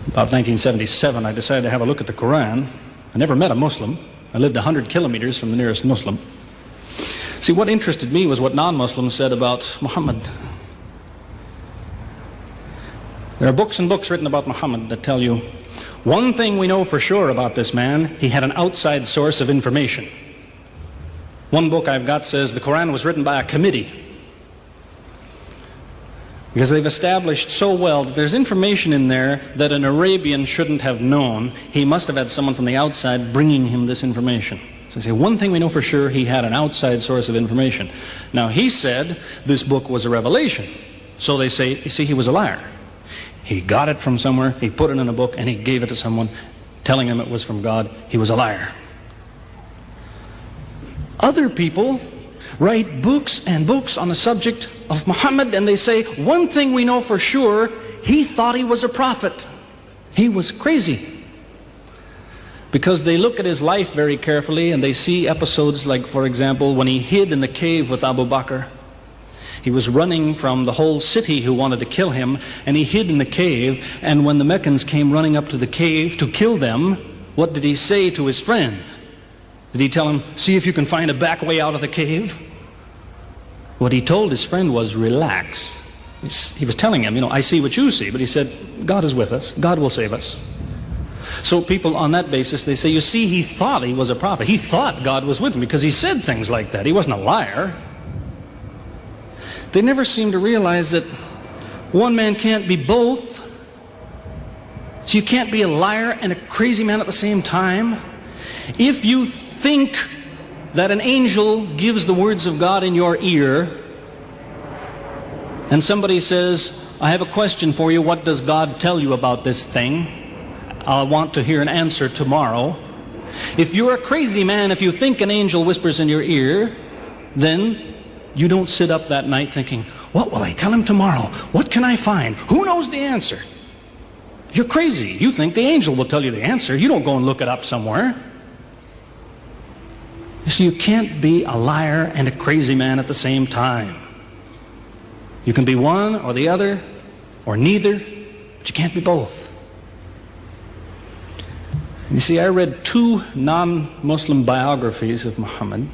About 1977, I decided to have a look at the Quran. I never met a Muslim. I lived 100 kilometers from the nearest Muslim. See, what interested me was what non-Muslims said about Muhammad. There are books and books written about Muhammad that tell you, one thing we know for sure about this man, he had an outside source of information. One book I've got says the Quran was written by a committee, because they've established so well that there's information in there that an Arabian shouldn't have known. He must have had someone from the outside bringing him this information. So they say, one thing we know for sure, he had an outside source of information. Now, he said this book was a revelation. So they say, you see, he was a liar. He got it from somewhere, he put it in a book, and he gave it to someone, telling him it was from God. He was a liar. Other people write books and books on the subject of Muhammad, and they say, one thing we know for sure, he thought he was a prophet. He was crazy. Because they look at his life very carefully, and they see episodes like, for example, when he hid in the cave with Abu Bakr. He was running from the whole city who wanted to kill him, and he hid in the cave, and when the Meccans came running up to the cave to kill them, what did he say to his friend? Did he tell him, see if you can find a back way out of the cave? What he told his friend was, relax. He was telling him, I see what you see, but he said, God is with us. God will save us. So people on that basis, they say, you see, he thought he was a prophet. He thought God was with him because he said things like that. He wasn't a liar. They never seem to realize that one man can't be both. So you can't be a liar and a crazy man at the same time. If you think that an angel gives the words of God in your ear, and somebody says, I have a question for you, what does God tell you about this thing? I want to hear an answer tomorrow. If you're a crazy man, if you think an angel whispers in your ear, then you don't sit up that night thinking, what will I tell him tomorrow? What can I find? Who knows the answer? You're crazy. You think the angel will tell you the answer. You don't go and look it up somewhere. So you can't be a liar and a crazy man at the same time. You can be one or the other, or neither, but you can't be both. You see, I read two non-Muslim biographies of Muhammad.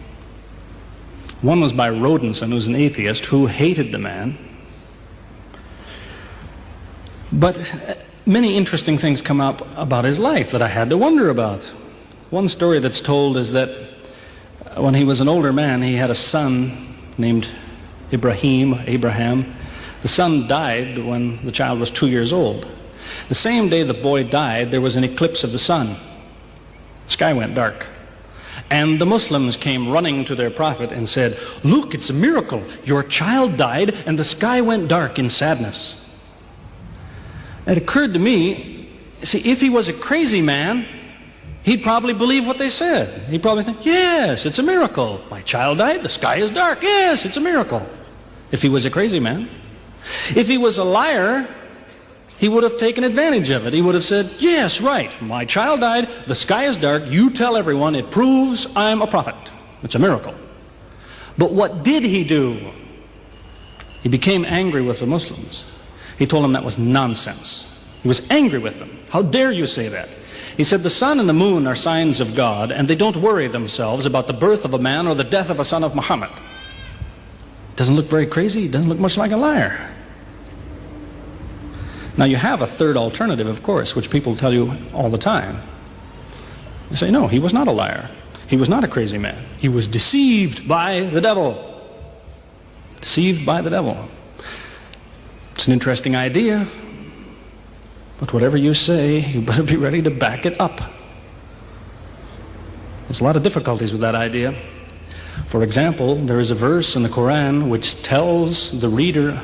One was by Rodenson, who's an atheist, who hated the man. But many interesting things come up about his life that I had to wonder about. One story that's told is that when he was an older man, he had a son named Abraham. The son died when the child was 2 years old. The same day the boy died, there was an eclipse of the sun. The sky went dark. And the Muslims came running to their prophet and said, look, it's a miracle. Your child died and the sky went dark in sadness. It occurred to me, see, if he was a crazy man, he'd probably believe what they said. He'd probably think, yes, it's a miracle. My child died, the sky is dark. Yes, it's a miracle. If he was a crazy man. If he was a liar, he would have taken advantage of it. He would have said, yes, right, my child died, the sky is dark, you tell everyone, it proves I'm a prophet. It's a miracle. But what did he do? He became angry with the Muslims. He told them that was nonsense. He was angry with them. How dare you say that? He said, the sun and the moon are signs of God, and they don't worry themselves about the birth of a man or the death of a son of Muhammad. Doesn't look very crazy. Doesn't look much like a liar. Now you have a third alternative, of course, which people tell you all the time. They say, no, he was not a liar. He was not a crazy man. He was deceived by the devil. Deceived by the devil. It's an interesting idea. But whatever you say, you better be ready to back it up. There's a lot of difficulties with that idea. For example, there is a verse in the Quran which tells the reader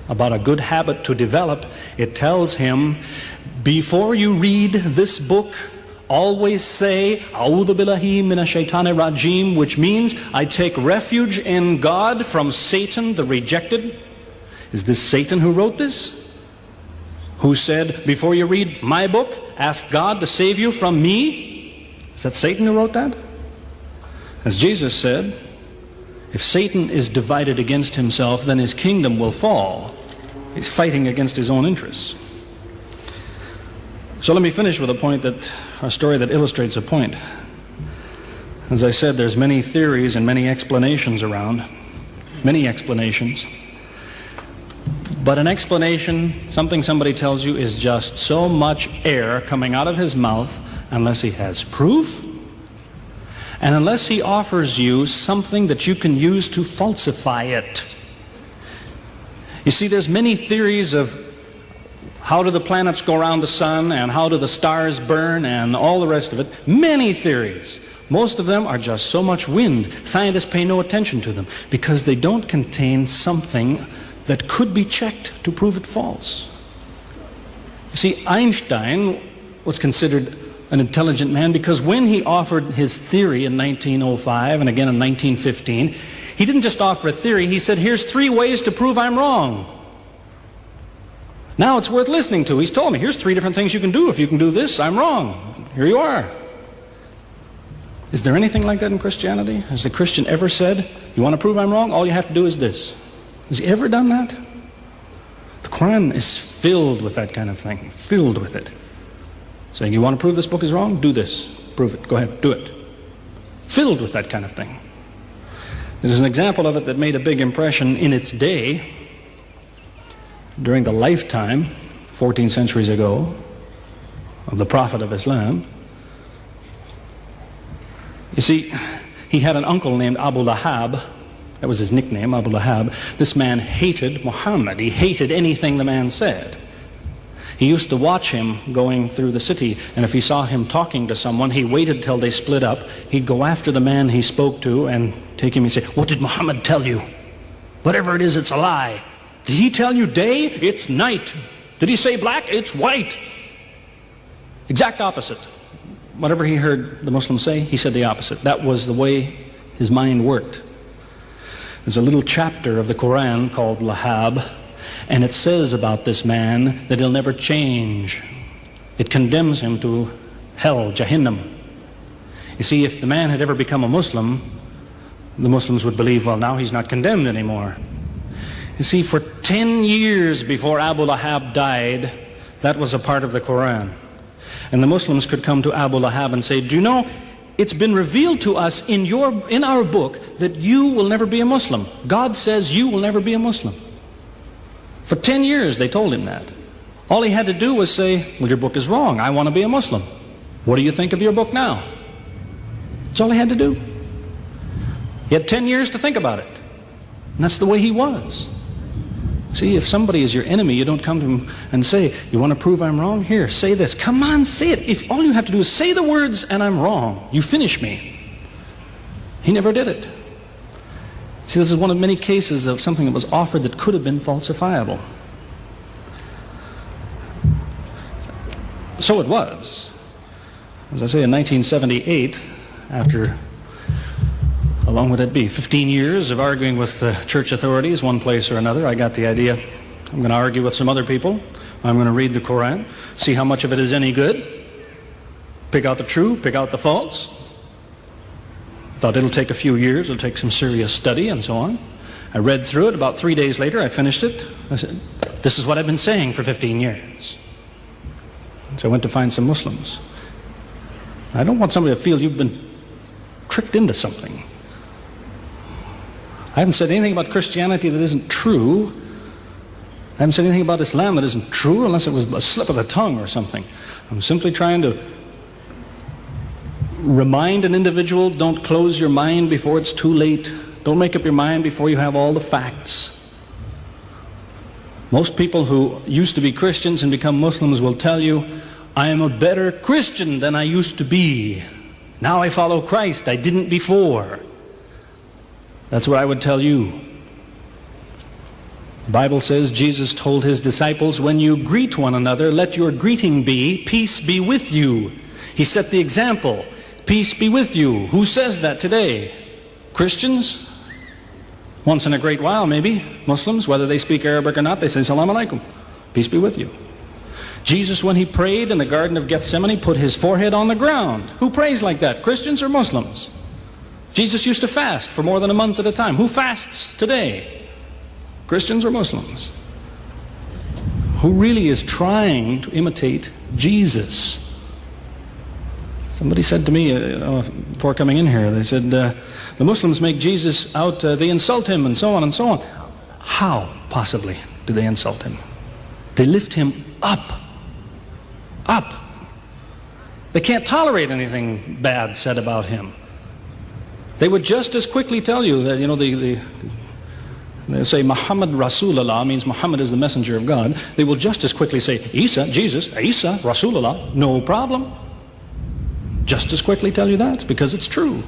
about a good habit to develop. It tells him, before you read this book, always say, A'udhu billahi minash shaitani rajim, which means, I take refuge in God from Satan the rejected. Is this Satan who wrote this? Who said, before you read my book, ask God to save you from me? Is that Satan who wrote that? As Jesus said, if Satan is divided against himself, then his kingdom will fall. He's fighting against his own interests. So let me finish with a story that illustrates a point. As I said, there's many theories and many explanations around. Many explanations. But an explanation, something somebody tells you, is just so much air coming out of his mouth unless he has proof and unless he offers you something that you can use to falsify it. You see, there's many theories of how do the planets go around the sun and how do the stars burn and all the rest of it. Many theories. Most of them are just so much wind. Scientists pay no attention to them because they don't contain something that could be checked to prove it false. You see, Einstein was considered an intelligent man because when he offered his theory in 1905 and again in 1915, he didn't just offer a theory, he said, here's 3 ways to prove I'm wrong. Now it's worth listening to. He's told me, here's 3 different things you can do. If you can do this, I'm wrong. Here you are. Is there anything like that in Christianity? Has the Christian ever said, you want to prove I'm wrong? All you have to do is this. Has he ever done that? The Quran is filled with that kind of thing, filled with it. Saying, you want to prove this book is wrong? Do this. Prove it. Go ahead. Do it. Filled with that kind of thing. There's an example of it that made a big impression in its day, during the lifetime, 14 centuries ago, of the Prophet of Islam. You see, he had an uncle named Abu Lahab. That was his nickname, Abu Lahab. This man hated Muhammad. He hated anything the man said. He used to watch him going through the city, and if he saw him talking to someone, he waited till they split up. He'd go after the man he spoke to and take him and say, what did Muhammad tell you? Whatever it is, it's a lie. Did he tell you day? It's night. Did he say black? It's white. Exact opposite. Whatever he heard the Muslims say, he said the opposite. That was the way his mind worked. There's a little chapter of the Quran called Lahab, and it says about this man that he'll never change. It condemns him to hell, Jahannam. You see, if the man had ever become a Muslim, the Muslims would believe, well, now he's not condemned anymore. You see, for 10 years before Abu Lahab died, that was a part of the Quran. And the Muslims could come to Abu Lahab and say, do you know, it's been revealed to us in our book that you will never be a Muslim. God says you will never be a Muslim. For 10 years they told him that. All he had to do was say, well, your book is wrong. I want to be a Muslim. What do you think of your book now? That's all he had to do. He had 10 years to think about it. And that's the way he was. See, if somebody is your enemy, you don't come to him and say, you want to prove I'm wrong? Here, say this. Come on, say it. If all you have to do is say the words and I'm wrong, you finish me. He never did it. See, this is one of many cases of something that was offered that could have been falsifiable. So it was. As I say, in 1978, after, how long would that be, 15 years of arguing with the church authorities, one place or another, I got the idea, I'm going to argue with some other people. I'm going to read the Quran, see how much of it is any good, pick out the true, pick out the false. I thought it'll take a few years, it'll take some serious study and so on. I read through it. About 3 days later, I finished it. I said, this is what I've been saying for 15 years. So I went to find some Muslims. I don't want somebody to feel you've been tricked into something. I haven't said anything about Christianity that isn't true. I haven't said anything about Islam that isn't true, unless it was a slip of the tongue or something. I'm simply trying to remind an individual, don't close your mind before it's too late. Don't make up your mind before you have all the facts. Most people who used to be Christians and become Muslims will tell you, I am a better Christian than I used to be. Now I follow Christ. I didn't before. That's what I would tell you. The Bible says Jesus told his disciples, when you greet one another, let your greeting be, peace be with you. He set the example. Peace be with you. Who says that today? Christians? Once in a great while, maybe. Muslims, whether they speak Arabic or not, they say, Salaam alaikum. Peace be with you. Jesus, when he prayed in the Garden of Gethsemane, put his forehead on the ground. Who prays like that? Christians or Muslims? Jesus used to fast for more than a month at a time. Who fasts today? Christians or Muslims? who really is trying to imitate Jesus. Somebody said to me before coming in here, they said, the Muslims make Jesus out, they insult him and so on and so on. How, possibly, do they insult him? They lift him up. Up. They can't tolerate anything bad said about him. They would just as quickly tell you that, they say Muhammad Rasulullah means Muhammad is the messenger of God. They will just as quickly say Isa, Jesus, Isa, Rasulullah, no problem. Just as quickly tell you that, because it's true.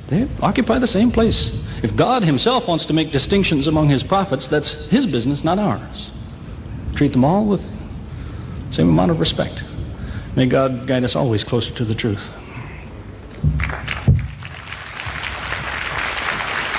They occupy the same place. If God himself wants to make distinctions among his prophets, that's his business, not ours. Treat them all with the same amount of respect. May God guide us always closer to the truth.